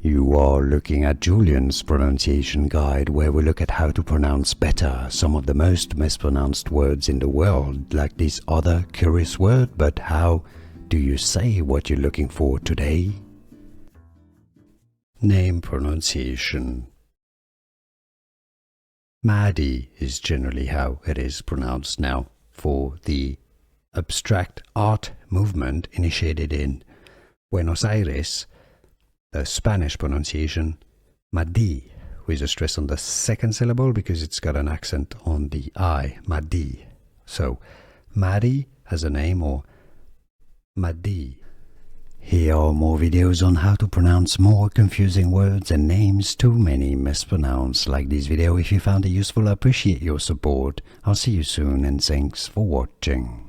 You are looking at Julian's pronunciation guide, where we look at how to pronounce better some of the most mispronounced words in the world, like this other curious word. But how do you say what you're looking for today? Name pronunciation. Madi is generally how it is pronounced now, for the abstract art movement initiated in Buenos Aires. The Spanish pronunciation, Madi, with a stress on the second syllable because it's got an accent on the I, Madi. So, Madi as a name, or Madi. Here are more videos on how to pronounce more confusing words and names too many mispronounced. Like this video if you found it useful. I appreciate your support. I'll see you soon and thanks for watching.